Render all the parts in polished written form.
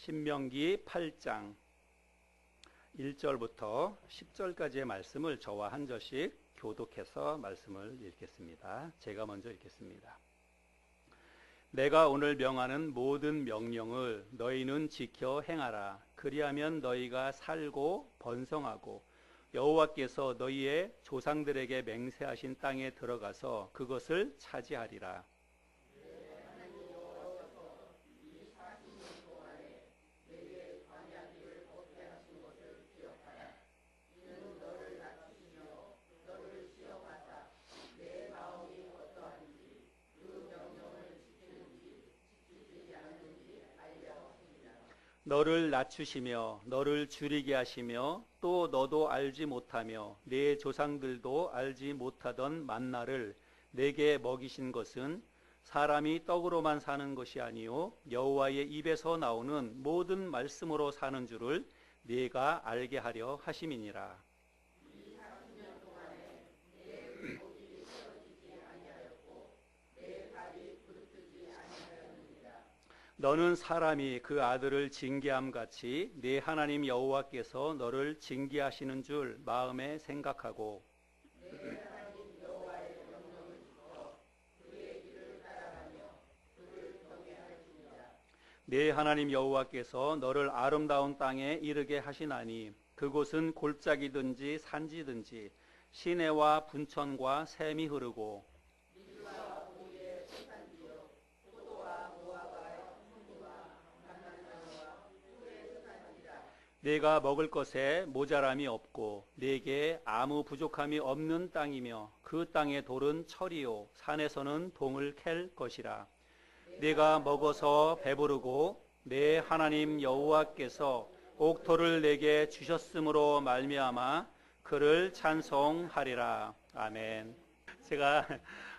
신명기 8장 1절부터 10절까지의 말씀을 저와 한 절씩 교독해서 말씀을 읽겠습니다. 제가 먼저 읽겠습니다. 내가 오늘 명하는 모든 명령을 너희는 지켜 행하라. 그리하면 너희가 살고 번성하고 여호와께서 너희의 조상들에게 맹세하신 땅에 들어가서 그것을 차지하리라. 너를 낮추시며 너를 줄이게 하시며 또 너도 알지 못하며 네 조상들도 알지 못하던 만나를 내게 먹이신 것은 사람이 떡으로만 사는 것이 아니요 여호와의 입에서 나오는 모든 말씀으로 사는 줄을 네가 알게 하려 하심이니라. 너는 사람이 그 아들을 징계함 같이 네 하나님 여호와께서 너를 징계하시는 줄 마음에 생각하고 네 하나님 여호와께서 너를 아름다운 땅에 이르게 하시나니 그곳은 골짜기든지 산지든지 시내와 분천과 샘이 흐르고 네가 먹을 것에 모자람이 없고 네게 아무 부족함이 없는 땅이며 그 땅의 돌은 철이요 산에서는 동을 캘 것이라. 네가 먹어서 배부르고 네 하나님 여호와께서 옥토를 내게 주셨으므로 말미암아 그를 찬송하리라. 아멘. 제가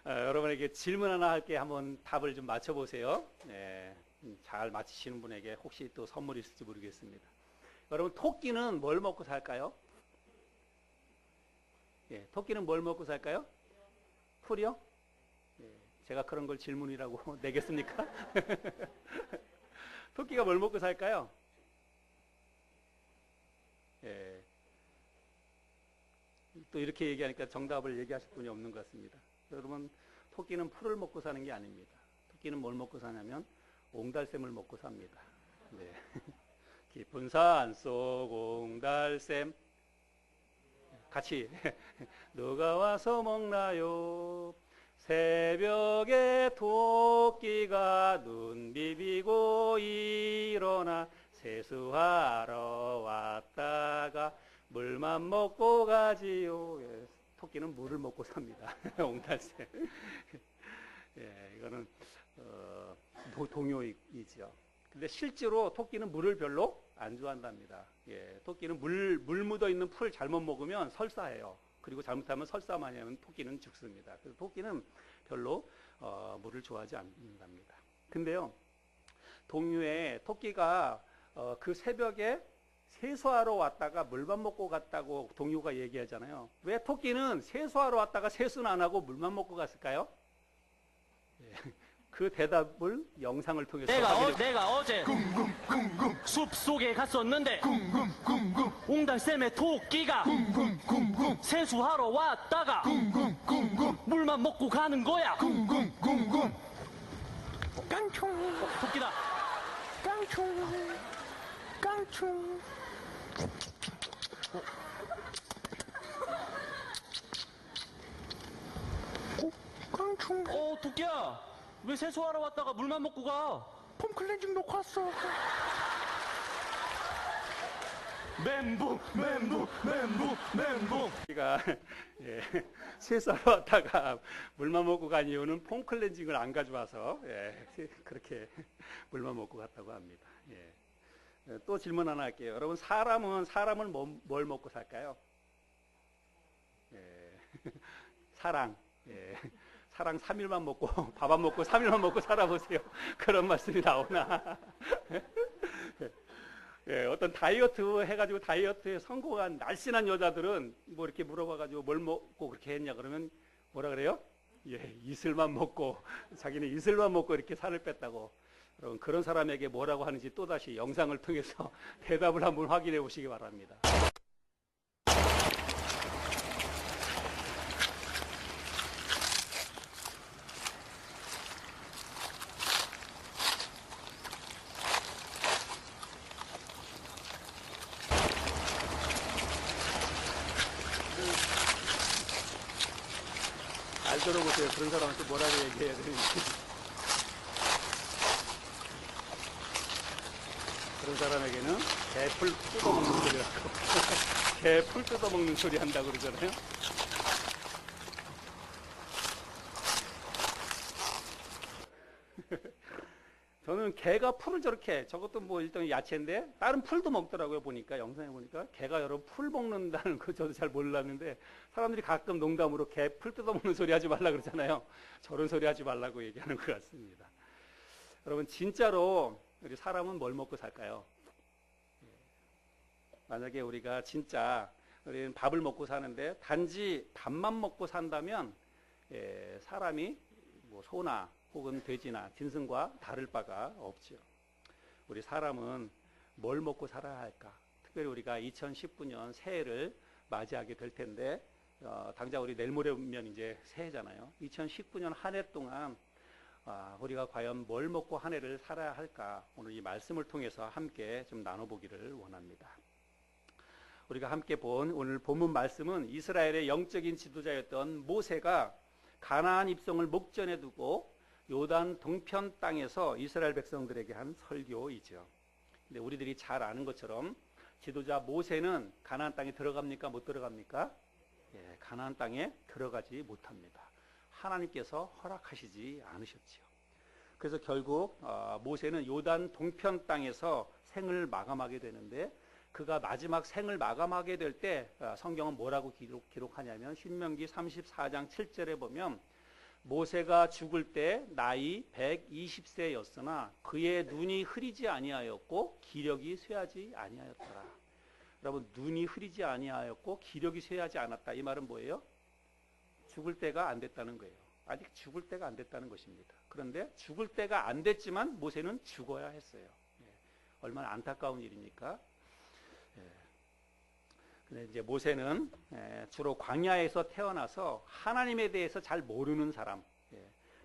여러분에게 질문 하나 할게 한번 답을 좀 맞춰보세요. 네, 잘 맞히시는 분에게 혹시 또 선물이 있을지 모르겠습니다. 여러분, 토끼는 뭘 먹고 살까요? 예, 토끼는 뭘 먹고 살까요? 풀이요? 예, 제가 그런 걸 질문이라고 내겠습니까? 토끼가 뭘 먹고 살까요? 예, 또 이렇게 얘기하니까 정답을 얘기하실 분이 없는 것 같습니다. 여러분, 토끼는 풀을 먹고 사는 게 아닙니다. 토끼는 뭘 먹고 사냐면 옹달샘을 먹고 삽니다. 네. 깊은 산속 옹달샘 같이 누가 와서 먹나요? 새벽에 토끼가 눈 비비고 일어나 세수하러 왔다가 물만 먹고 가지요. 예, 토끼는 물을 먹고 삽니다. 옹달샘. 예, 이거는 동요이죠. 근데 실제로 토끼는 물을 별로 안 좋아한답니다. 예, 토끼는 물 묻어 있는 풀 잘못 먹으면 설사해요. 그리고 잘못하면 설사 많이 하면 토끼는 죽습니다. 그래서 토끼는 별로 물을 좋아하지 않는답니다. 근데요, 동요에 토끼가 그 새벽에 세수하러 왔다가 물만 먹고 갔다고 동요가 얘기하잖아요. 왜 토끼는 세수하러 왔다가 세수는 안 하고 물만 먹고 갔을까요? 예. 그 대답을 영상을 통해서 내가 어제 숲속에 갔었는데 옹달샘에 토끼가 세수하러 왔다가 물만 먹고 가는 거야. 깡총. 토끼다. 깡총. 깡총. 깡총. 토끼야. 왜 세수하러 왔다가 물만 먹고 가? 폼 클렌징 놓고 왔어. 멘붕. 우리가 예, 세수하러 왔다가 물만 먹고 간 이유는 폼 클렌징을 안 가져와서 그렇게 물만 먹고 갔다고 합니다. 예. 또 질문 하나 할게요. 여러분, 사람을 뭘 먹고 살까요? 예. 사랑. 예. 사랑 3일만 먹고 밥 안 먹고 3일만 먹고 살아보세요. 그런 말씀이 나오나? 예, 어떤 다이어트 해가지고 다이어트에 성공한 날씬한 여자들은 뭐 이렇게 물어봐가지고 뭘 먹고 그렇게 했냐 그러면 뭐라 그래요? 예, 이슬만 먹고 자기는 이슬만 먹고 이렇게 살을 뺐다고. 여러분 그런 사람에게 뭐라고 하는지 또다시 영상을 통해서 대답을 한번 확인해 보시기 바랍니다. 잘 들어보세요. 그런 사람한테 뭐라고 얘기해야 되는지. 그런 사람에게는 개풀 뜯어먹는 소리라고. 개풀 뜯어먹는 소리 한다고 그러잖아요. 저는 개가 풀을 저렇게, 저것도 뭐 일종의 야채인데 다른 풀도 먹더라고요. 보니까 영상에 보니까 개가 여러 풀 먹는다는 거 저도 잘 몰랐는데 사람들이 가끔 농담으로 개 풀 뜯어먹는 소리 하지 말라 그러잖아요. 저런 소리 하지 말라고 얘기하는 것 같습니다. 여러분 진짜로 우리 사람은 뭘 먹고 살까요? 만약에 우리가 진짜 우리는 밥을 먹고 사는데 단지 밥만 먹고 산다면 사람이 뭐 소나 혹은 돼지나 짐승과 다를 바가 없죠. 우리 사람은 뭘 먹고 살아야 할까? 특별히 우리가 2019년 새해를 맞이하게 될 텐데 당장 우리 내일 모레면 이제 새해잖아요. 2019년 한 해 동안 우리가 과연 뭘 먹고 한 해를 살아야 할까? 오늘 이 말씀을 통해서 함께 좀 나눠보기를 원합니다. 우리가 함께 본 오늘 본문 말씀은 이스라엘의 영적인 지도자였던 모세가 가나안 입성을 목전에 두고 요단 동편 땅에서 이스라엘 백성들에게 한 설교이죠. 근데 우리들이 잘 아는 것처럼 지도자 모세는 가나안 땅에 들어갑니까? 못 들어갑니까? 예, 가나안 땅에 들어가지 못합니다. 하나님께서 허락하시지 않으셨지요. 그래서 결국 모세는 요단 동편 땅에서 생을 마감하게 되는데 그가 마지막 생을 마감하게 될 때 성경은 뭐라고 기록하냐면 신명기 34장 7절에 보면 모세가 죽을 때 나이 120세였으나 그의 눈이 흐리지 아니하였고 기력이 쇠하지 아니하였더라. 여러분 눈이 흐리지 아니하였고 기력이 쇠하지 않았다. 이 말은 뭐예요? 죽을 때가 안 됐다는 거예요. 아직 죽을 때가 안 됐다는 것입니다. 그런데 죽을 때가 안 됐지만 모세는 죽어야 했어요. 얼마나 안타까운 일입니까? 근데 이제 모세는 주로 광야에서 태어나서 하나님에 대해서 잘 모르는 사람,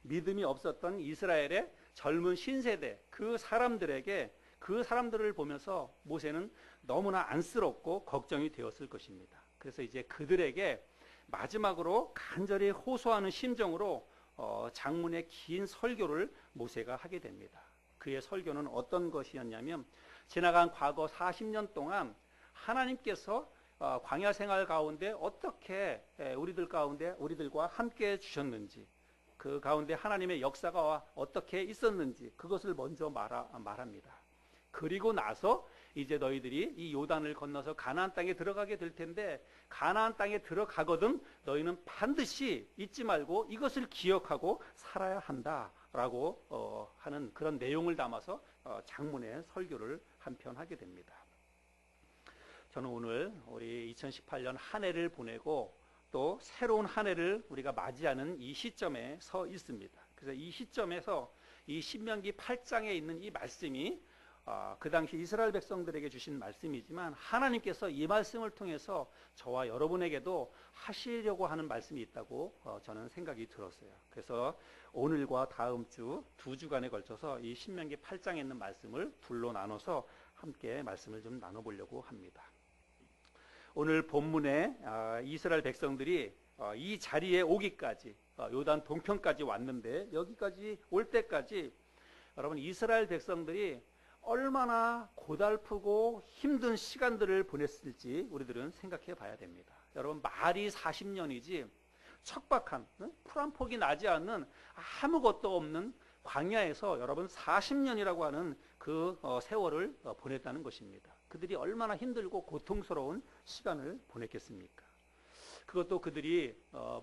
믿음이 없었던 이스라엘의 젊은 신세대 그 사람들을 보면서 모세는 너무나 안쓰럽고 걱정이 되었을 것입니다. 그래서 이제 그들에게 마지막으로 간절히 호소하는 심정으로 장문의 긴 설교를 모세가 하게 됩니다. 그의 설교는 어떤 것이었냐면 지나간 과거 40년 동안 하나님께서 광야 생활 가운데 어떻게 우리들과 함께 주셨는지, 그 가운데 하나님의 역사가 어떻게 있었는지 그것을 먼저 말합니다. 그리고 나서 이제 너희들이 이 요단을 건너서 가나안 땅에 들어가게 될 텐데 가나안 땅에 들어가거든 너희는 반드시 잊지 말고 이것을 기억하고 살아야 한다라고 하는 그런 내용을 담아서 장문의 설교를 한편 하게 됩니다. 저는 오늘 우리 2018년 한 해를 보내고 또 새로운 한 해를 우리가 맞이하는 이 시점에 서 있습니다. 그래서 이 시점에서 이 신명기 8장에 있는 이 말씀이 그 당시 이스라엘 백성들에게 주신 말씀이지만 하나님께서 이 말씀을 통해서 저와 여러분에게도 하시려고 하는 말씀이 있다고 저는 생각이 들었어요. 그래서 오늘과 다음 주 2주간에 걸쳐서 이 신명기 8장에 있는 말씀을 둘로 나눠서 함께 말씀을 좀 나눠보려고 합니다. 오늘 본문에 이스라엘 백성들이 이 자리에 오기까지 요단 동편까지 왔는데 여기까지 올 때까지 여러분 이스라엘 백성들이 얼마나 고달프고 힘든 시간들을 보냈을지 우리들은 생각해 봐야 됩니다. 여러분 말이 40년이지 척박한 풀 한 폭이 나지 않는 아무것도 없는 광야에서 여러분 40년이라고 하는 그 세월을 보냈다는 것입니다. 그들이 얼마나 힘들고 고통스러운 시간을 보냈겠습니까? 그것도 그들이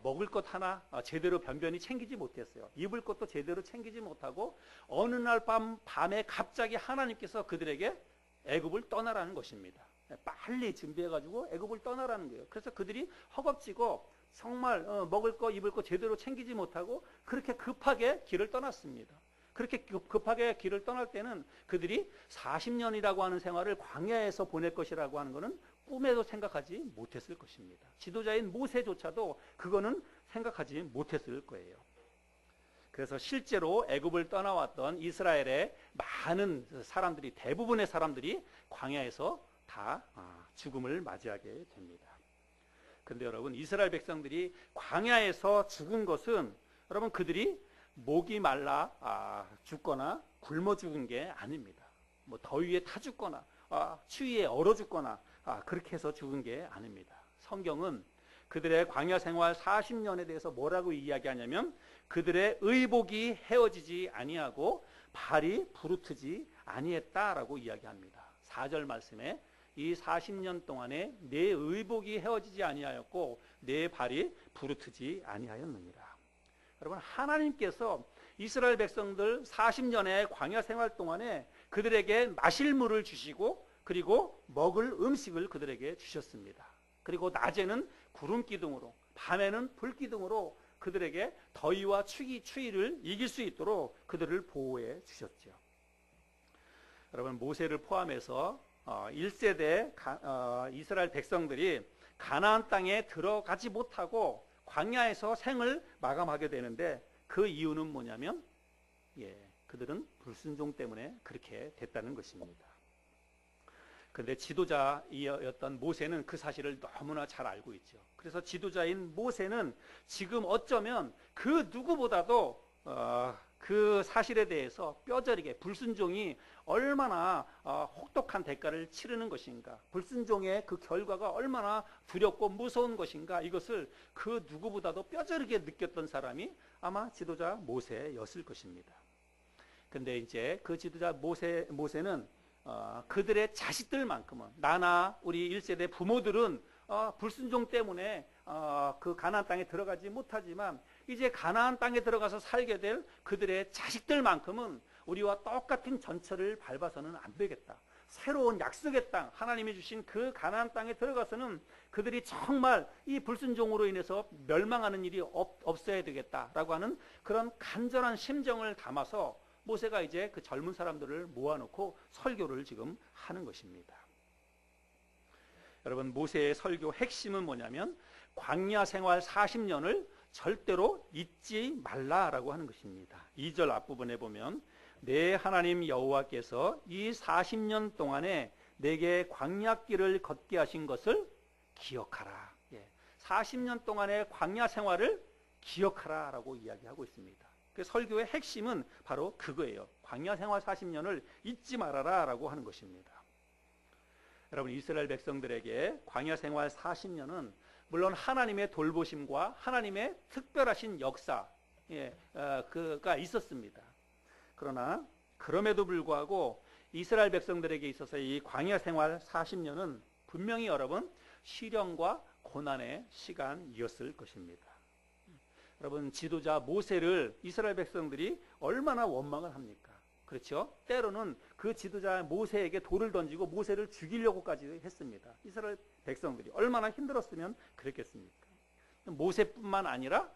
먹을 것 하나 제대로 변변히 챙기지 못했어요. 입을 것도 제대로 챙기지 못하고 어느 날 밤에 갑자기 하나님께서 그들에게 애굽을 떠나라는 것입니다. 빨리 준비해가지고 애굽을 떠나라는 거예요. 그래서 그들이 허겁지겁 정말 먹을 거 입을 거 제대로 챙기지 못하고 그렇게 급하게 길을 떠났습니다. 그렇게 급하게 길을 떠날 때는 그들이 40년이라고 하는 생활을 광야에서 보낼 것이라고 하는 것은 꿈에도 생각하지 못했을 것입니다. 지도자인 모세조차도 그거는 생각하지 못했을 거예요. 그래서 실제로 애굽을 떠나왔던 이스라엘의 많은 사람들이, 대부분의 사람들이 광야에서 다 죽음을 맞이하게 됩니다. 그런데 여러분, 이스라엘 백성들이 광야에서 죽은 것은 여러분 그들이 목이 말라 죽거나 굶어 죽은 게 아닙니다. 뭐 더위에 타 죽거나 추위에 얼어 죽거나 그렇게 해서 죽은 게 아닙니다. 성경은 그들의 광야 생활 40년에 대해서 뭐라고 이야기하냐면 그들의 의복이 헤어지지 아니하고 발이 부르트지 아니했다라고 이야기합니다. 4절 말씀에 이 40년 동안에 내 의복이 헤어지지 아니하였고 내 발이 부르트지 아니하였느니라. 여러분, 하나님께서 이스라엘 백성들 40년의 광야 생활 동안에 그들에게 마실 물을 주시고 그리고 먹을 음식을 그들에게 주셨습니다. 그리고 낮에는 구름 기둥으로, 밤에는 불 기둥으로 그들에게 더위와 추위를 이길 수 있도록 그들을 보호해 주셨죠. 여러분, 모세를 포함해서 1세대 이스라엘 백성들이 가나안 땅에 들어가지 못하고 광야에서 생을 마감하게 되는데 그 이유는 뭐냐면 그들은 불순종 때문에 그렇게 됐다는 것입니다. 그런데 지도자였던 모세는 그 사실을 너무나 잘 알고 있죠. 그래서 지도자인 모세는 지금 어쩌면 그 누구보다도 그 사실에 대해서 뼈저리게 불순종이 얼마나 혹독한 대가를 치르는 것인가, 불순종의 그 결과가 얼마나 두렵고 무서운 것인가, 이것을 그 누구보다도 뼈저리게 느꼈던 사람이 아마 지도자 모세였을 것입니다. 근데 이제 그 지도자 모세는 그들의 자식들만큼은, 나나 우리 1세대 부모들은 불순종 때문에 그 가나안 땅에 들어가지 못하지만 이제 가나안 땅에 들어가서 살게 될 그들의 자식들만큼은 우리와 똑같은 전철을 밟아서는 안 되겠다. 새로운 약속의 땅, 하나님이 주신 그 가나안 땅에 들어가서는 그들이 정말 이 불순종으로 인해서 멸망하는 일이 없어야 되겠다라고 하는 그런 간절한 심정을 담아서 모세가 이제 그 젊은 사람들을 모아놓고 설교를 지금 하는 것입니다. 여러분, 모세의 설교 핵심은 뭐냐면 광야 생활 40년을 절대로 잊지 말라라고 하는 것입니다. 2절 앞부분에 보면 내 하나님 여호와께서 이 40년 동안에 내게 광야길을 걷게 하신 것을 기억하라. 40년 동안의 광야 생활을 기억하라라고 이야기하고 있습니다. 그 설교의 핵심은 바로 그거예요. 광야 생활 40년을 잊지 말아라라고 하는 것입니다. 여러분, 이스라엘 백성들에게 광야 생활 40년은 물론 하나님의 돌보심과 하나님의 특별하신 역사가 있었습니다. 그러나 그럼에도 불구하고 이스라엘 백성들에게 있어서 이 광야 생활 40년은 분명히 여러분 시련과 고난의 시간이었을 것입니다. 여러분, 지도자 모세를 이스라엘 백성들이 얼마나 원망을 합니까? 그렇죠? 때로는 그 지도자 모세에게 돌을 던지고 모세를 죽이려고까지 했습니다. 이스라엘 백성들이 얼마나 힘들었으면 그랬겠습니까? 모세뿐만 아니라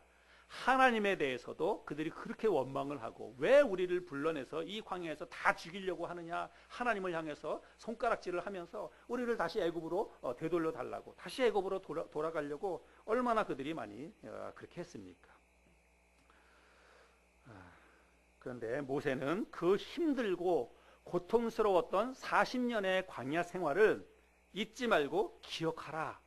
하나님에 대해서도 그들이 그렇게 원망을 하고 왜 우리를 불러내서 이 광야에서 다 죽이려고 하느냐, 하나님을 향해서 손가락질을 하면서 우리를 다시 애굽으로 되돌려 달라고, 다시 애굽으로 돌아가려고 얼마나 그들이 많이 그렇게 했습니까? 그런데 모세는 그 힘들고 고통스러웠던 40년의 광야 생활을 잊지 말고 기억하라.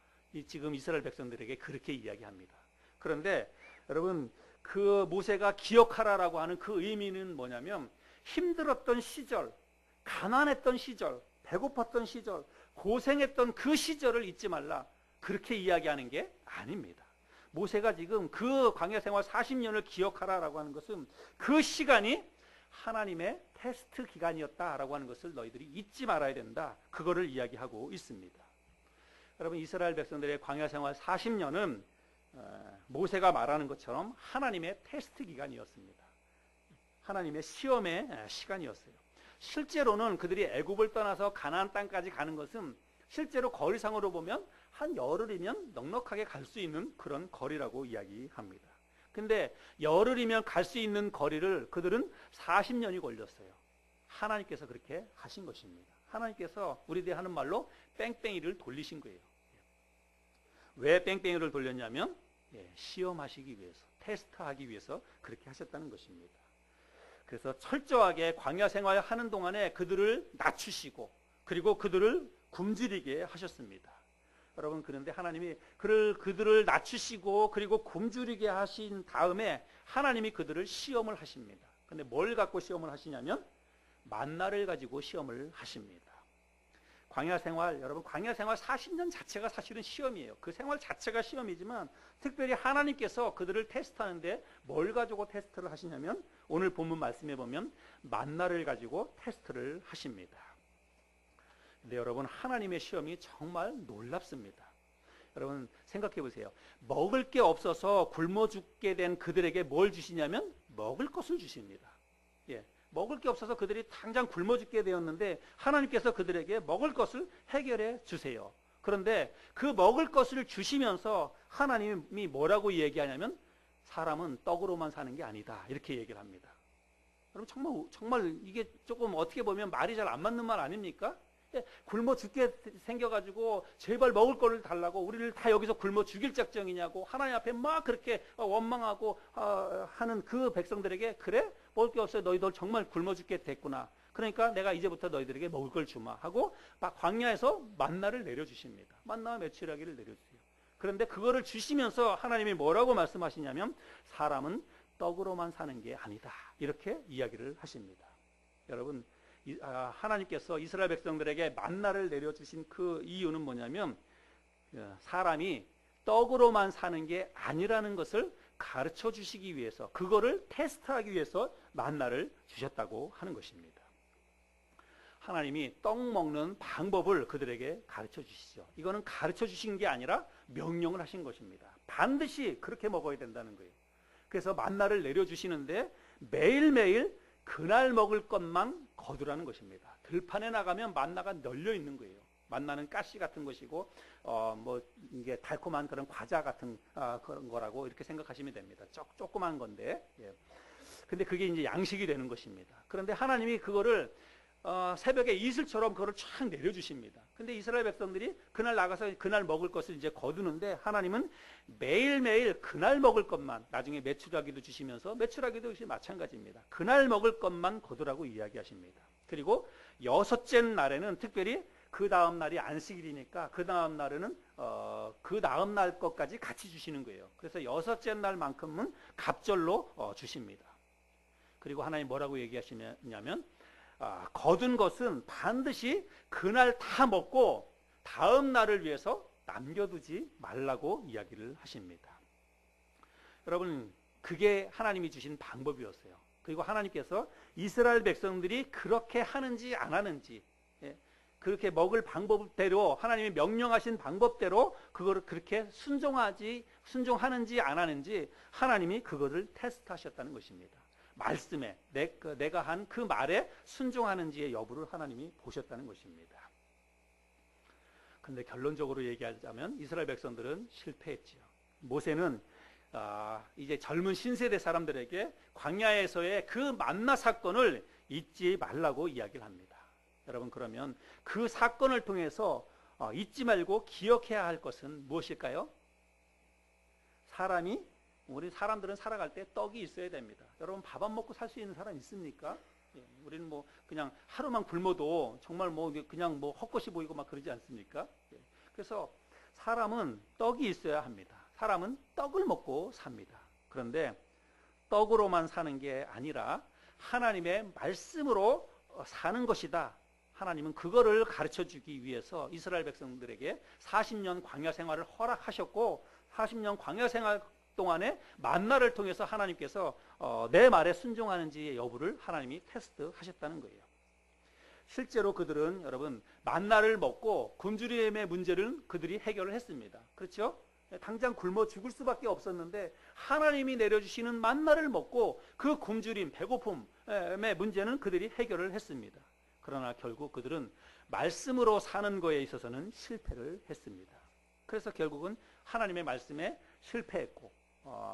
지금 이스라엘 백성들에게 그렇게 이야기합니다. 그런데 여러분, 그 모세가 기억하라라고 하는 그 의미는 뭐냐면 힘들었던 시절, 가난했던 시절, 배고팠던 시절, 고생했던 그 시절을 잊지 말라, 그렇게 이야기하는 게 아닙니다. 모세가 지금 그 광야 생활 40년을 기억하라라고 하는 것은 그 시간이 하나님의 테스트 기간이었다라고 하는 것을 너희들이 잊지 말아야 된다, 그거를 이야기하고 있습니다. 여러분, 이스라엘 백성들의 광야 생활 40년은 모세가 말하는 것처럼 하나님의 테스트 기간이었습니다. 하나님의 시험의 시간이었어요. 실제로는 그들이 애굽을 떠나서 가나안 땅까지 가는 것은 실제로 거리상으로 보면 한 열흘이면 넉넉하게 갈 수 있는 그런 거리라고 이야기합니다. 근데 열흘이면 갈 수 있는 거리를 그들은 40년이 걸렸어요. 하나님께서 그렇게 하신 것입니다. 하나님께서 우리들이 하는 말로 뺑뺑이를 돌리신 거예요. 왜 뺑뺑이를 돌렸냐면 시험하시기 위해서, 테스트하기 위해서 그렇게 하셨다는 것입니다. 그래서 철저하게 광야 생활하는 동안에 그들을 낮추시고 그리고 그들을 굶주리게 하셨습니다. 여러분, 그런데 하나님이 그들을 낮추시고 그리고 굶주리게 하신 다음에 하나님이 그들을 시험을 하십니다. 근데 뭘 갖고 시험을 하시냐면 만나를 가지고 시험을 하십니다. 광야 생활, 여러분, 광야 생활 40년 자체가 사실은 시험이에요. 그 생활 자체가 시험이지만 특별히 하나님께서 그들을 테스트하는데 뭘 가지고 테스트를 하시냐면 오늘 본문 말씀해 보면 만나를 가지고 테스트를 하십니다. 근데 여러분, 하나님의 시험이 정말 놀랍습니다. 여러분, 생각해 보세요. 먹을 게 없어서 굶어 죽게 된 그들에게 뭘 주시냐면 먹을 것을 주십니다. 먹을 게 없어서 그들이 당장 굶어 죽게 되었는데 하나님께서 그들에게 먹을 것을 해결해 주세요. 그런데 그 먹을 것을 주시면서 하나님이 뭐라고 얘기하냐면 사람은 떡으로만 사는 게 아니다, 이렇게 얘기를 합니다. 여러분, 정말 이게 조금 어떻게 보면 말이 잘 안 맞는 말 아닙니까? 굶어 죽게 생겨가지고 제발 먹을 거를 달라고, 우리를 다 여기서 굶어 죽일 작정이냐고 하나님 앞에 막 그렇게 원망하고 하는 그 백성들에게, 그래? 먹을 게 없어요. 너희들 정말 굶어 죽게 됐구나. 그러니까 내가 이제부터 너희들에게 먹을 걸 주마 하고 막 광야에서 만나를 내려주십니다. 만나와 메추라기를 내려주세요. 그런데 그거를 주시면서 하나님이 뭐라고 말씀하시냐면 사람은 떡으로만 사는 게 아니다, 이렇게 이야기를 하십니다. 여러분, 하나님께서 이스라엘 백성들에게 만나를 내려주신 그 이유는 뭐냐면 사람이 떡으로만 사는 게 아니라는 것을 가르쳐 주시기 위해서, 그거를 테스트하기 위해서 만나를 주셨다고 하는 것입니다. 하나님이 떡 먹는 방법을 그들에게 가르쳐 주시죠. 이거는 가르쳐 주신 게 아니라 명령을 하신 것입니다. 반드시 그렇게 먹어야 된다는 거예요. 그래서 만나를 내려주시는데 매일매일 그날 먹을 것만 거두라는 것입니다. 들판에 나가면 만나가 널려 있는 거예요. 만나는 가시 같은 것이고 이게 달콤한 그런 과자 같은 그런 거라고 이렇게 생각하시면 됩니다. 조그만 건데, 근데 그게 이제 양식이 되는 것입니다. 그런데 하나님이 그거를 새벽에 이슬처럼 그거를 쫙 내려주십니다. 근데 이스라엘 백성들이 그날 나가서 그날 먹을 것을 이제 거두는데 하나님은 매일매일 그날 먹을 것만, 나중에 메추라기도 주시면서 메추라기도 역시 마찬가지입니다. 그날 먹을 것만 거두라고 이야기하십니다. 그리고 여섯째 날에는 특별히 그 다음 날이 안식일이니까 그 다음 날에는 그 다음 날 것까지 같이 주시는 거예요. 그래서 여섯째 날만큼은 갑절로 주십니다. 그리고 하나님 뭐라고 얘기하시냐면 거둔 것은 반드시 그날 다 먹고 다음 날을 위해서 남겨두지 말라고 이야기를 하십니다. 여러분, 그게 하나님이 주신 방법이었어요. 그리고 하나님께서 이스라엘 백성들이 그렇게 하는지 안 하는지, 그렇게 먹을 방법대로 하나님이 명령하신 방법대로 그거를 그렇게 순종하는지 안 하는지 하나님이 그거를 테스트하셨다는 것입니다. 말씀에 내가 한 그 말에 순종하는지의 여부를 하나님이 보셨다는 것입니다. 그런데 결론적으로 얘기하자면 이스라엘 백성들은 실패했지요. 모세는 이제 젊은 신세대 사람들에게 광야에서의 그 만나 사건을 잊지 말라고 이야기를 합니다. 여러분, 그러면 그 사건을 통해서 잊지 말고 기억해야 할 것은 무엇일까요? 우리 사람들은 살아갈 때 떡이 있어야 됩니다. 여러분, 밥 안 먹고 살 수 있는 사람 있습니까? 우리는 그냥 하루만 굶어도 정말 그냥 헛것이 보이고 막 그러지 않습니까? 그래서 사람은 떡이 있어야 합니다. 사람은 떡을 먹고 삽니다. 그런데 떡으로만 사는 게 아니라 하나님의 말씀으로 사는 것이다. 하나님은 그거를 가르쳐 주기 위해서 이스라엘 백성들에게 40년 광야 생활을 허락하셨고 40년 광야 생활 동안에 만나를 통해서 하나님께서 내 말에 순종하는지의 여부를 하나님이 테스트하셨다는 거예요. 실제로 그들은 여러분 만나를 먹고 굶주림의 문제를 그들이 해결을 했습니다. 그렇죠? 당장 굶어 죽을 수밖에 없었는데 하나님이 내려주시는 만나를 먹고 그 굶주림, 배고픔의 문제는 그들이 해결을 했습니다. 그러나 결국 그들은 말씀으로 사는 거에 있어서는 실패를 했습니다. 그래서 결국은 하나님의 말씀에 실패했고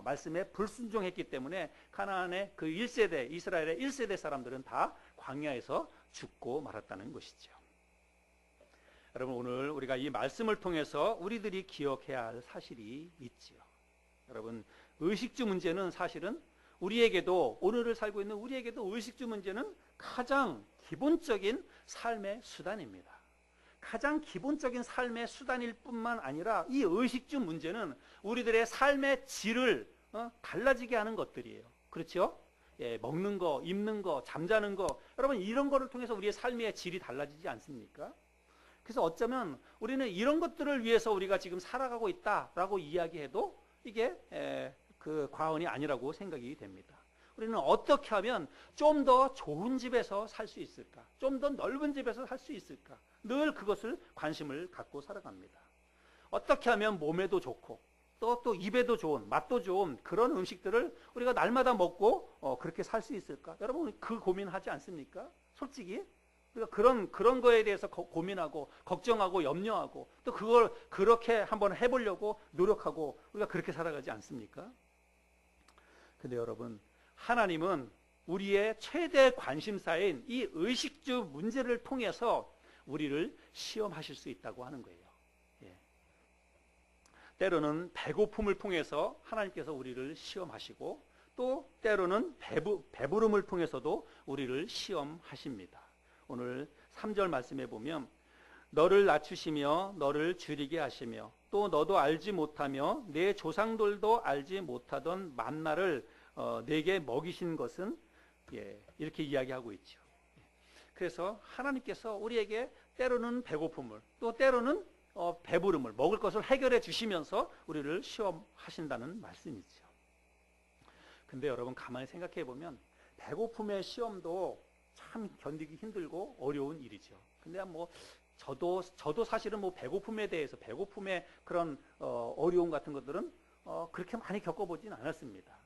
말씀에 불순종했기 때문에 가나안의 그 1세대 이스라엘의 1세대 사람들은 다 광야에서 죽고 말았다는 것이죠. 여러분, 오늘 우리가 이 말씀을 통해서 우리들이 기억해야 할 사실이 있지요. 여러분, 의식주 문제는 사실은 우리에게도, 오늘을 살고 있는 우리에게도 의식주 문제는 가장 기본적인 삶의 수단입니다. 가장 기본적인 삶의 수단일 뿐만 아니라 이 의식주 문제는 우리들의 삶의 질을 달라지게 하는 것들이에요. 그렇죠? 예, 먹는 거, 입는 거, 잠자는 거, 여러분 이런 거를 통해서 우리의 삶의 질이 달라지지 않습니까? 그래서 어쩌면 우리는 이런 것들을 위해서 우리가 지금 살아가고 있다라고 이야기해도 이게 그 과언이 아니라고 생각이 됩니다. 우리는 어떻게 하면 좀 더 좋은 집에서 살 수 있을까? 좀 더 넓은 집에서 살 수 있을까? 늘 그것을 관심을 갖고 살아갑니다. 어떻게 하면 몸에도 좋고 또 입에도 좋은, 맛도 좋은 그런 음식들을 우리가 날마다 먹고 그렇게 살 수 있을까? 여러분 그 고민하지 않습니까? 솔직히 우리가 그런 거에 대해서 고민하고 걱정하고 염려하고 또 그걸 그렇게 한번 해보려고 노력하고 우리가 그렇게 살아가지 않습니까? 근데 여러분, 하나님은 우리의 최대 관심사인 이 의식주 문제를 통해서 우리를 시험하실 수 있다고 하는 거예요. 예. 때로는 배고픔을 통해서 하나님께서 우리를 시험하시고 또 때로는 배부름을 통해서도 우리를 시험하십니다. 오늘 3절 말씀에 보면 너를 낮추시며 너를 줄이게 하시며 또 너도 알지 못하며 내 조상들도 알지 못하던 만나를 내게 먹이신 것은 이렇게 이야기하고 있죠. 그래서 하나님께서 우리에게 때로는 배고픔을 또 때로는 배부름을 먹을 것을 해결해 주시면서 우리를 시험하신다는 말씀이죠. 근데 여러분 가만히 생각해 보면 배고픔의 시험도 참 견디기 힘들고 어려운 일이죠. 근데 뭐 저도 사실은 뭐 배고픔에 대해서 배고픔의 그런 어려움 같은 것들은 그렇게 많이 겪어보진 않았습니다.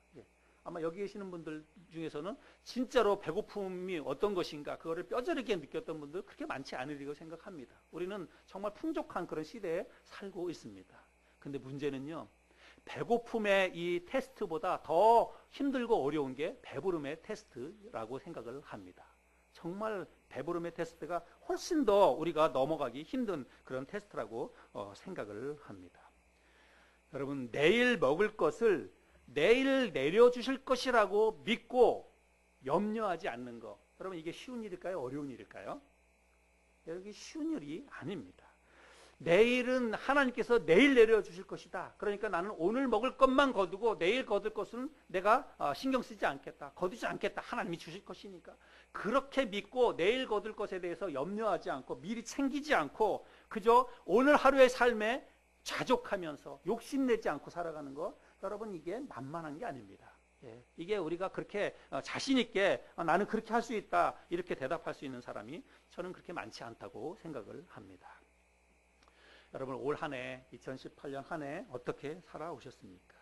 아마 여기 계시는 분들 중에서는 진짜로 배고픔이 어떤 것인가 그거를 뼈저리게 느꼈던 분들 그렇게 많지 않으리라고 생각합니다. 우리는 정말 풍족한 그런 시대에 살고 있습니다. 근데 문제는요, 배고픔의 이 테스트보다 더 힘들고 어려운 게 배부름의 테스트라고 생각을 합니다. 정말 배부름의 테스트가 훨씬 더 우리가 넘어가기 힘든 그런 테스트라고 생각을 합니다. 여러분, 내일 먹을 것을 내일 내려주실 것이라고 믿고 염려하지 않는 것, 여러분 이게 쉬운 일일까요? 어려운 일일까요? 여기 쉬운 일이 아닙니다. 내일은 하나님께서 내일 내려주실 것이다. 그러니까 나는 오늘 먹을 것만 거두고 내일 거둘 것은 내가 신경 쓰지 않겠다. 거두지 않겠다. 하나님이 주실 것이니까. 그렇게 믿고 내일 거둘 것에 대해서 염려하지 않고 미리 챙기지 않고 그저 오늘 하루의 삶에 자족하면서 욕심내지 않고 살아가는 것, 여러분 이게 만만한 게 아닙니다. 이게 우리가 그렇게 자신 있게 나는 그렇게 할 수 있다 이렇게 대답할 수 있는 사람이 저는 그렇게 많지 않다고 생각을 합니다. 여러분 올 한 해 2018년 한 해 어떻게 살아오셨습니까?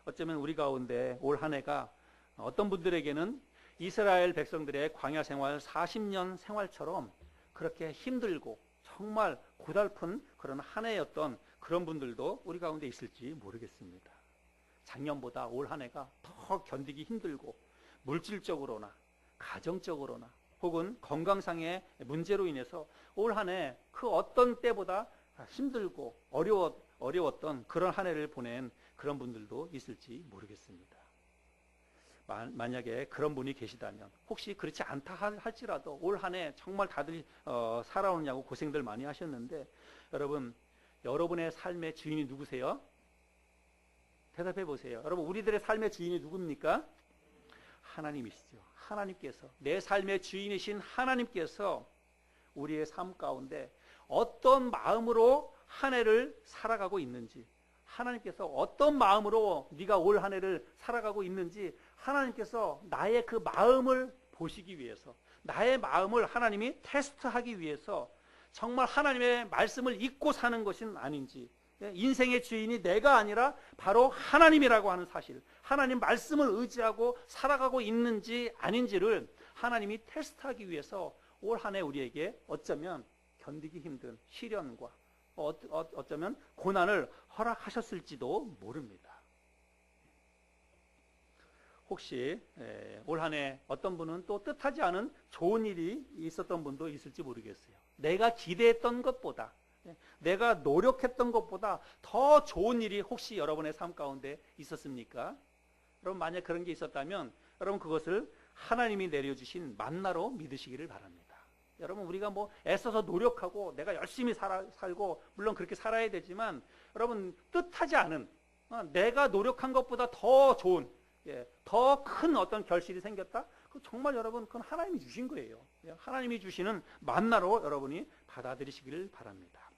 어쩌면 우리 가운데 올 한 해가 어떤 분들에게는 이스라엘 백성들의 광야 생활 40년 생활처럼 그렇게 힘들고 정말 고달픈 그런 한 해였던 그런 분들도 우리 가운데 있을지 모르겠습니다. 작년보다 올 한 해가 더 견디기 힘들고 물질적으로나 가정적으로나 혹은 건강상의 문제로 인해서 올 한 해 그 어떤 때보다 힘들고 어려웠던 그런 한 해를 보낸 그런 분들도 있을지 모르겠습니다. 만약에 그런 분이 계시다면 혹시 그렇지 않다 할지라도 올 한 해 정말 다들 살아오느냐고 고생들 많이 하셨는데 여러분, 여러분의 삶의 주인이 누구세요? 대답해 보세요. 여러분, 우리들의 삶의 주인이 누굽니까? 하나님이시죠. 하나님께서, 내 삶의 주인이신 하나님께서 우리의 삶 가운데 어떤 마음으로 한 해를 살아가고 있는지, 하나님께서 어떤 마음으로 네가 올 한 해를 살아가고 있는지 하나님께서 나의 그 마음을 보시기 위해서, 나의 마음을 하나님이 테스트하기 위해서 정말 하나님의 말씀을 잊고 사는 것은 아닌지, 인생의 주인이 내가 아니라 바로 하나님이라고 하는 사실, 하나님 말씀을 의지하고 살아가고 있는지 아닌지를 하나님이 테스트하기 위해서 올 한 해 우리에게 어쩌면 견디기 힘든 시련과 어쩌면 고난을 허락하셨을지도 모릅니다. 혹시 올 한 해 어떤 분은 또 뜻하지 않은 좋은 일이 있었던 분도 있을지 모르겠어요. 내가 기대했던 것보다, 내가 노력했던 것보다 더 좋은 일이 혹시 여러분의 삶 가운데 있었습니까? 여러분, 만약 그런 게 있었다면 여러분 그것을 하나님이 내려주신 만나로 믿으시기를 바랍니다. 여러분, 우리가 뭐 애써서 노력하고 내가 열심히 살고 물론 그렇게 살아야 되지만 여러분, 뜻하지 않은, 내가 노력한 것보다 더 좋은, 더 큰 어떤 결실이 생겼다? 그 정말 여러분, 그건 하나님이 주신 거예요. 하나님이 주시는 만나로 여러분이 받아들이시기를 바랍니다.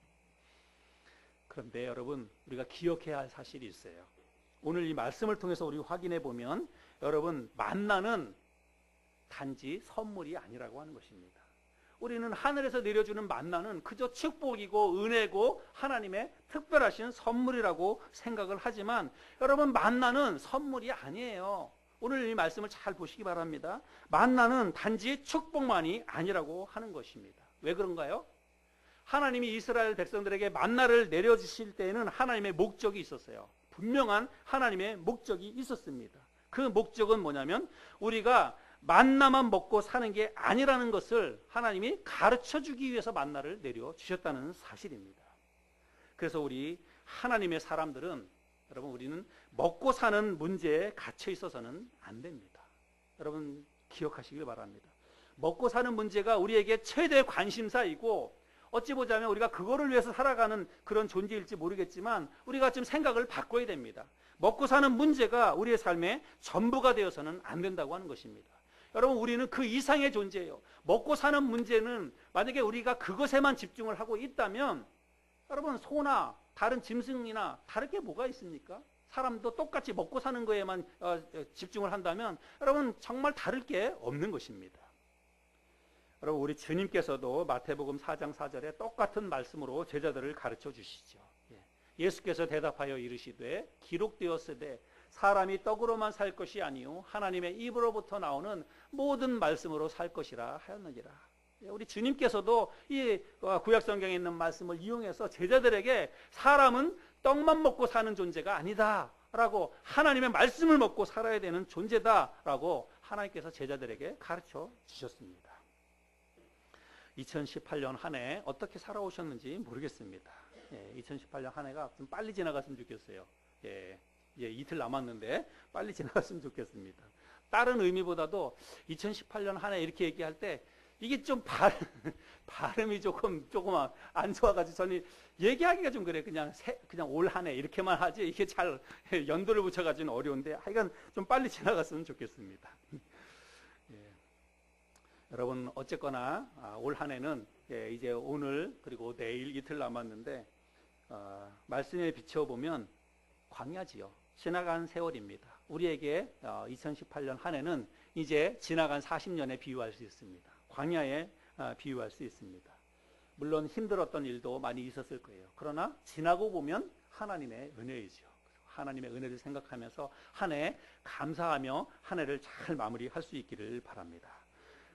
그런데 여러분, 우리가 기억해야 할 사실이 있어요. 오늘 이 말씀을 통해서 우리 확인해 보면 여러분, 만나는 단지 선물이 아니라고 하는 것입니다. 우리는 하늘에서 내려주는 만나는 그저 축복이고 은혜고 하나님의 특별하신 선물이라고 생각을 하지만 여러분, 만나는 선물이 아니에요. 오늘 이 말씀을 잘 보시기 바랍니다. 만나는 단지 축복만이 아니라고 하는 것입니다. 왜 그런가요? 하나님이 이스라엘 백성들에게 만나를 내려주실 때에는 하나님의 목적이 있었어요. 분명한 하나님의 목적이 있었습니다. 그 목적은 뭐냐면 우리가 만나만 먹고 사는 게 아니라는 것을 하나님이 가르쳐주기 위해서 만나를 내려주셨다는 사실입니다. 그래서 우리 하나님의 사람들은, 여러분, 우리는 먹고 사는 문제에 갇혀 있어서는 안 됩니다. 여러분, 기억하시길 바랍니다. 먹고 사는 문제가 우리에게 최대 관심사이고, 어찌 보자면 우리가 그거를 위해서 살아가는 그런 존재일지 모르겠지만 우리가 좀 생각을 바꿔야 됩니다. 먹고 사는 문제가 우리의 삶의 전부가 되어서는 안 된다고 하는 것입니다. 여러분, 우리는 그 이상의 존재예요. 먹고 사는 문제는 만약에 우리가 그것에만 집중을 하고 있다면 여러분, 소나 다른 짐승이나 다를 게 뭐가 있습니까? 사람도 똑같이 먹고 사는 거에만 집중을 한다면 여러분, 정말 다를 게 없는 것입니다. 여러분, 우리 주님께서도 마태복음 4장 4절에 똑같은 말씀으로 제자들을 가르쳐 주시죠. 예수께서 대답하여 이르시되 기록되었으되 사람이 떡으로만 살 것이 아니요 하나님의 입으로부터 나오는 모든 말씀으로 살 것이라 하였느니라. 우리 주님께서도 이 구약 성경에 있는 말씀을 이용해서 제자들에게 사람은 떡만 먹고 사는 존재가 아니다라고, 하나님의 말씀을 먹고 살아야 되는 존재다라고 하나님께서 제자들에게 가르쳐 주셨습니다. 2018년 한 해 어떻게 살아오셨는지 모르겠습니다. 2018년 한 해가 좀 빨리 지나갔으면 좋겠어요. 이틀 남았는데 빨리 지나갔으면 좋겠습니다. 다른 의미보다도 2018년 한 해 이렇게 얘기할 때 이게 좀 발음이 조금 안 좋아가지고 저는 얘기하기가 좀 그래. 그냥 올 한 해 이렇게만 하지 이게 잘 연도를 붙여가지고는 어려운데 하여간 좀 빨리 지나갔으면 좋겠습니다. 여러분, 어쨌거나 올 한 해는 이제 오늘 그리고 내일 이틀 남았는데 말씀에 비춰보면 광야지요. 지나간 세월입니다. 우리에게 2018년 한 해는 이제 지나간 40년에 비유할 수 있습니다. 광야에 비유할 수 있습니다. 물론 힘들었던 일도 많이 있었을 거예요. 그러나 지나고 보면 하나님의 은혜이죠. 하나님의 은혜를 생각하면서 한 해 감사하며 한 해를 잘 마무리할 수 있기를 바랍니다.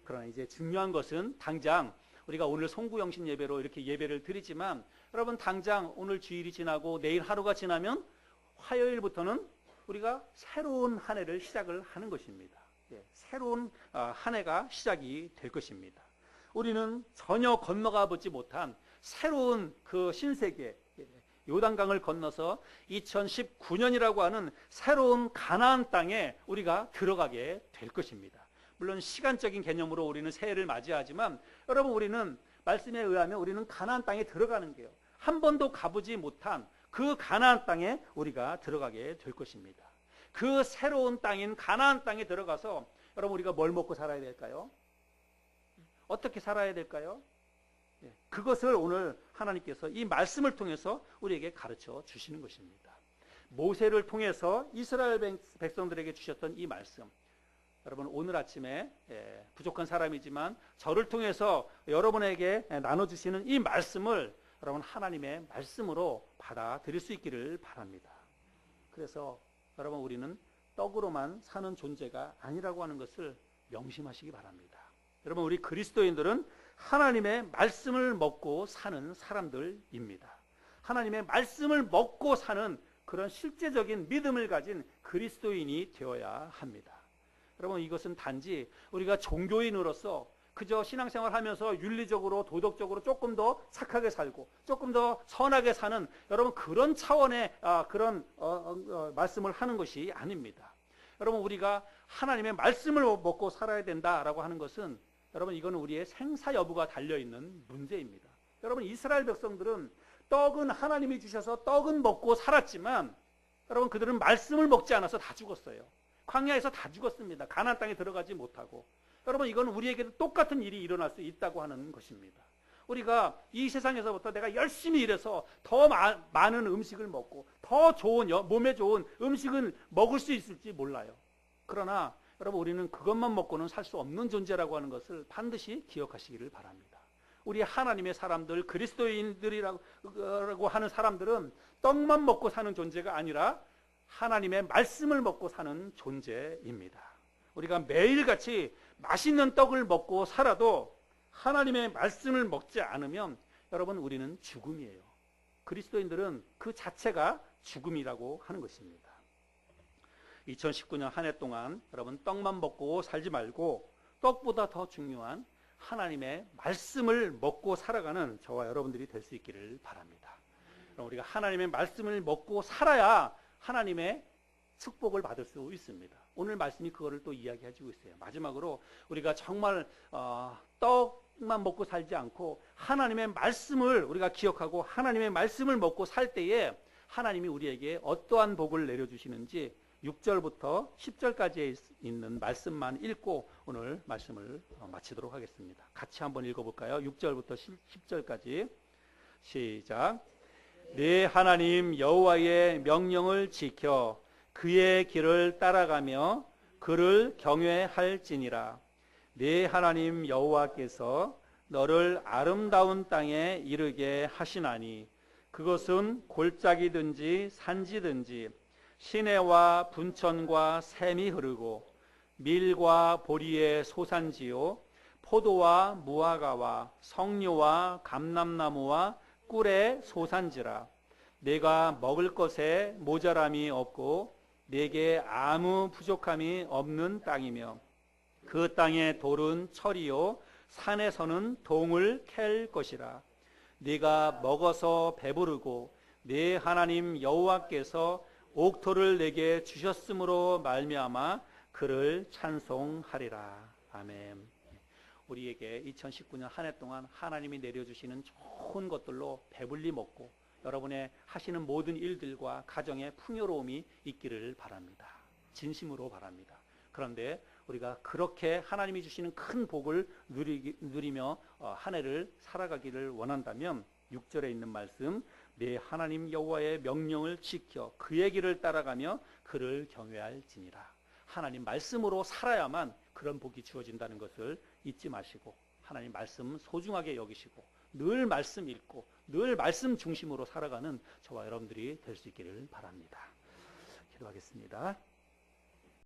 그러나 이제 중요한 것은 당장 우리가 오늘 송구영신 예배로 이렇게 예배를 드리지만 여러분, 당장 오늘 주일이 지나고 내일 하루가 지나면 화요일부터는 우리가 새로운 한 해를 시작을 하는 것입니다. 새로운 한 해가 시작이 될 것입니다. 우리는 전혀 건너가 보지 못한 새로운 그 신세계, 요단강을 건너서 2019년이라고 하는 새로운 가나안 땅에 우리가 들어가게 될 것입니다. 물론 시간적인 개념으로 우리는 새해를 맞이하지만 여러분, 우리는 말씀에 의하면 우리는 가나안 땅에 들어가는 게요, 한 번도 가보지 못한 그 가나안 땅에 우리가 들어가게 될 것입니다. 그 새로운 땅인 가나안 땅에 들어가서 여러분, 우리가 뭘 먹고 살아야 될까요? 어떻게 살아야 될까요? 그것을 오늘 하나님께서 이 말씀을 통해서 우리에게 가르쳐 주시는 것입니다. 모세를 통해서 이스라엘 백성들에게 주셨던 이 말씀, 여러분, 오늘 아침에 부족한 사람이지만 저를 통해서 여러분에게 나눠주시는 이 말씀을 여러분, 하나님의 말씀으로 받아들일 수 있기를 바랍니다. 그래서 여러분, 우리는 떡으로만 사는 존재가 아니라고 하는 것을 명심하시기 바랍니다. 여러분, 우리 그리스도인들은 하나님의 말씀을 먹고 사는 사람들입니다. 하나님의 말씀을 먹고 사는 그런 실제적인 믿음을 가진 그리스도인이 되어야 합니다. 여러분, 이것은 단지 우리가 종교인으로서 그저 신앙생활 하면서 윤리적으로 도덕적으로 조금 더 착하게 살고 조금 더 선하게 사는 여러분 그런 차원의 그런 말씀을 하는 것이 아닙니다. 여러분, 우리가 하나님의 말씀을 먹고 살아야 된다라고 하는 것은 여러분 이거는 우리의 생사 여부가 달려있는 문제입니다. 여러분, 이스라엘 백성들은 떡은 하나님이 주셔서 떡은 먹고 살았지만 여러분 그들은 말씀을 먹지 않아서 다 죽었어요. 광야에서 다 죽었습니다. 가나안 땅에 들어가지 못하고. 여러분, 이건 우리에게도 똑같은 일이 일어날 수 있다고 하는 것입니다. 우리가 이 세상에서부터 내가 열심히 일해서 더 많은 음식을 먹고 더 좋은 몸에 좋은 음식을 먹을 수 있을지 몰라요. 그러나 여러분, 우리는 그것만 먹고는 살 수 없는 존재라고 하는 것을 반드시 기억하시기를 바랍니다. 우리 하나님의 사람들, 그리스도인들이라고 하는 사람들은 떡만 먹고 사는 존재가 아니라 하나님의 말씀을 먹고 사는 존재입니다. 우리가 매일같이 맛있는 떡을 먹고 살아도 하나님의 말씀을 먹지 않으면 여러분 우리는 죽음이에요. 그리스도인들은 그 자체가 죽음이라고 하는 것입니다. 2019년 한 해 동안 여러분 떡만 먹고 살지 말고 떡보다 더 중요한 하나님의 말씀을 먹고 살아가는 저와 여러분들이 될 수 있기를 바랍니다. 우리가 하나님의 말씀을 먹고 살아야 하나님의 축복을 받을 수 있습니다. 오늘 말씀이 그거를 또 이야기해주고 있어요. 마지막으로 우리가 정말 떡만 먹고 살지 않고 하나님의 말씀을 우리가 기억하고 하나님의 말씀을 먹고 살 때에 하나님이 우리에게 어떠한 복을 내려주시는지 6절부터 10절까지 있는 말씀만 읽고 오늘 말씀을 마치도록 하겠습니다. 같이 한번 읽어볼까요? 6절부터 10절까지 시작. 네 하나님 여호와의 명령을 지켜 그의 길을 따라가며 그를 경외할지니라. 네 하나님 여호와께서 너를 아름다운 땅에 이르게 하시나니 그것은 골짜기든지 산지든지 시내와 분천과 샘이 흐르고 밀과 보리의 소산지요 포도와 무화과와 석류와 감람나무와 꿀의 소산지라. 내가 먹을 것에 모자람이 없고 내게 아무 부족함이 없는 땅이며 그 땅의 돌은 철이요 산에서는 동을 캘 것이라. 네가 먹어서 배부르고 네 하나님 여호와께서 옥토를 내게 주셨으므로 말미암아 그를 찬송하리라. 아멘. 우리에게 2019년 한 해 동안 하나님이 내려주시는 좋은 것들로 배불리 먹고 여러분의 하시는 모든 일들과 가정의 풍요로움이 있기를 바랍니다. 진심으로 바랍니다. 그런데 우리가 그렇게 하나님이 주시는 큰 복을 누리며 한 해를 살아가기를 원한다면 6절에 있는 말씀, 내 하나님 여호와의 명령을 지켜 그의 길을 따라가며 그를 경외할지니라. 하나님 말씀으로 살아야만 그런 복이 주어진다는 것을 잊지 마시고 하나님 말씀 소중하게 여기시고 늘 말씀 읽고 늘 말씀 중심으로 살아가는 저와 여러분들이 될 수 있기를 바랍니다. 기도하겠습니다.